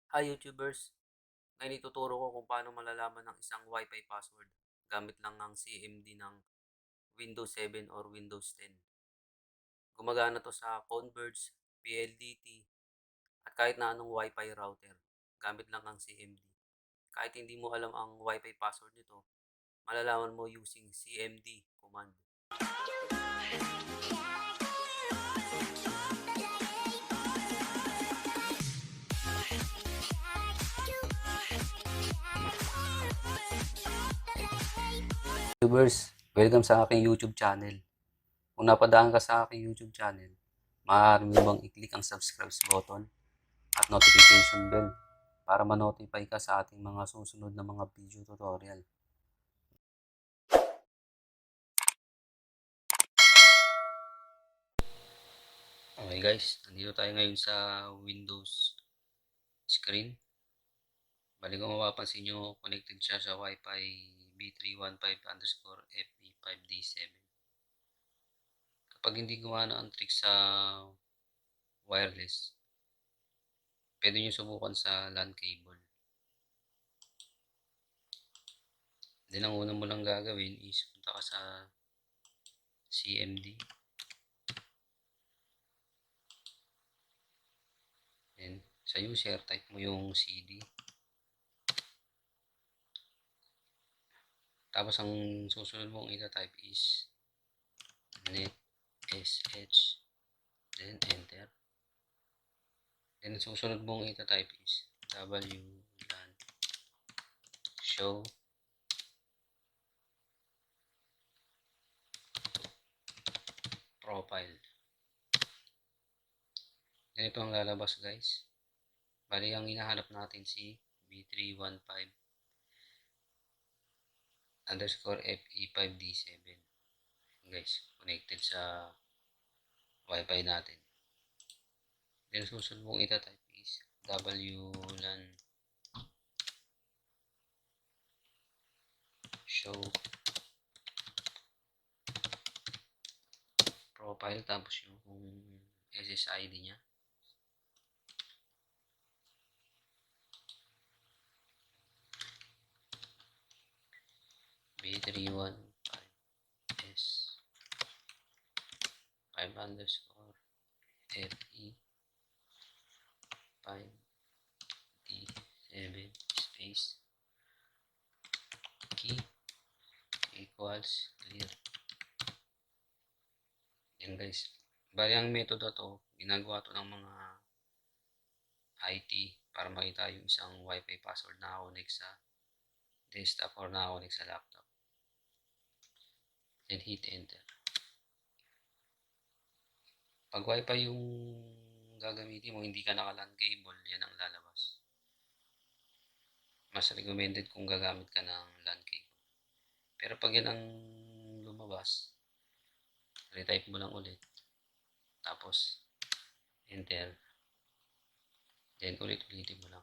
Hi YouTubers! Ngayon ituturo ko kung paano malalaman ng isang Wi-Fi password gamit lang ang CMD ng Windows 7 or Windows 10. Gumagana to sa Converge, PLDT, at kahit na anong Wi-Fi router. Gamit lang ang CMD. Kahit hindi mo alam ang Wi-Fi password nito, malalaman mo using CMD command. YouTubers, welcome sa aking YouTube channel. Kung napadaan ka sa aking YouTube channel, maaari mo bang i-click ang subscribe button at notification bell para ma-notify ka sa ating mga susunod na mga video tutorial. Okay guys, nandito tayo ngayon sa Windows screen. Bali kung mapapansin nyo, connected siya sa Wi-Fi B315_FE5D7. Kapag hindi gumana ang trick sa wireless, pwede nyo subukan sa LAN cable. Then ang una mo lang gagawin is punta ka sa CMD. Then sa user, type mo yung CD. Tapos ang susunod mong ita-type is netsh. Then enter. Then ang susunod mong ita-type is wlan show profile. Ganito ang lalabas guys. Bali ang hinahanap natin si B315_FE5D7. Guys, connected sa Wi-Fi natin. Then susunod mong ita-type is wlan show profile, tapos yung SSID niya. B315S 5_FE5D7 space key equals clear. Yan guys. Bali ang metodo to, ginagawa to ng mga IT para makita yung isang Wi-Fi password na connect sa desktop or na connect sa laptop. Then hit enter. Pag Wi-Fi yung gagamitin mo, hindi ka naka-LAN cable, yan ang lalabas. Mas recommended kung gagamit ka ng LAN cable. Pero pag yan ang lumabas, retype mo lang ulit. Tapos, enter. Then ulit-ulitin mo lang.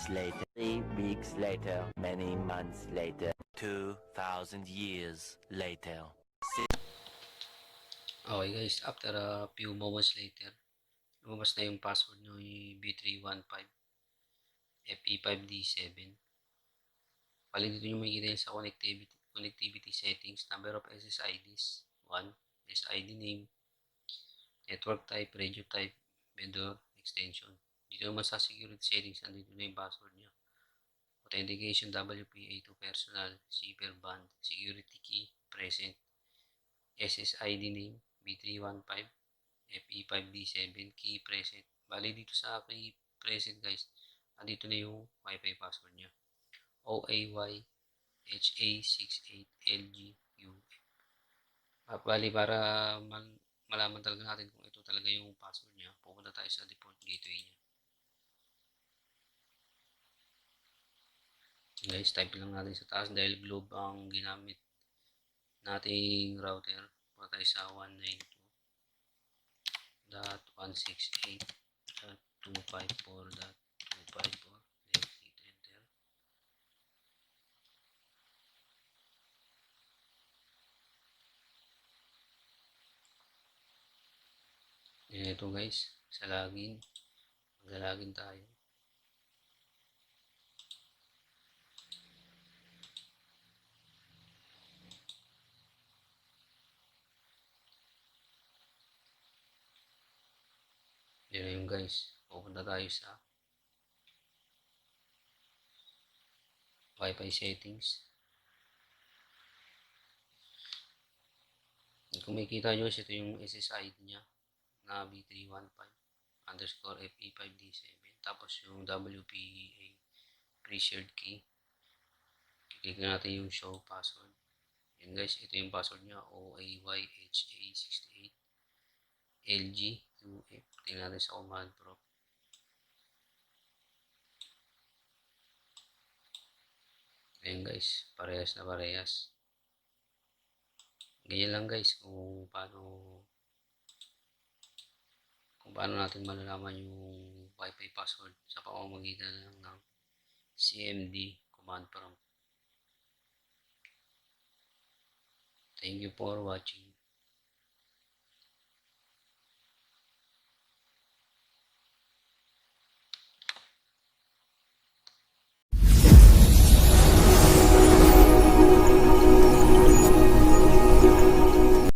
Later, 3 weeks later, many months later, 2,000 years later. Okay guys, after a few moments later, lumabas na yung password nyo yung B315FE5D7. Bali dito nyo makikita yun sa connectivity settings, number of SSIDs, 1, SID name, network type, radio type, vendor extension. Dito naman sa security settings, nandito na yung password nyo. Authentication, WPA2 personal, zipper band, security key, present, SSID name, B315, FE5D7, key present. Bali dito sa key present guys, andito na yung Wi-Fi password nyo. OAYHA68LGUF. Bali para malaman talaga natin kung ito talaga yung password niya, pupunta tayo sa default gateway niya. Guys, type lang natin sa taas dahil globe ang ginamit nating router. Punta tayo sa 192.168.254.254. Then hit enter. Then ito guys, sa login. Maglalagin tayo. Yan na yun guys. Pupunta tayo sa Wi-Fi settings. Kung makikita nyo, ito yung SSID niya na B315_FE5D7. Tapos yung WPA pre-shared key. Kiklik natin yung show password. Yan guys, ito yung password niya. OAYHA68 LGQF. Tingnan natin sa command prompt. Ayan guys, parehas na parehas. Ganyan lang guys kung paano natin malalaman yung Wi-Fi password sa pamamagitan ng CMD command prompt. Thank you for watching.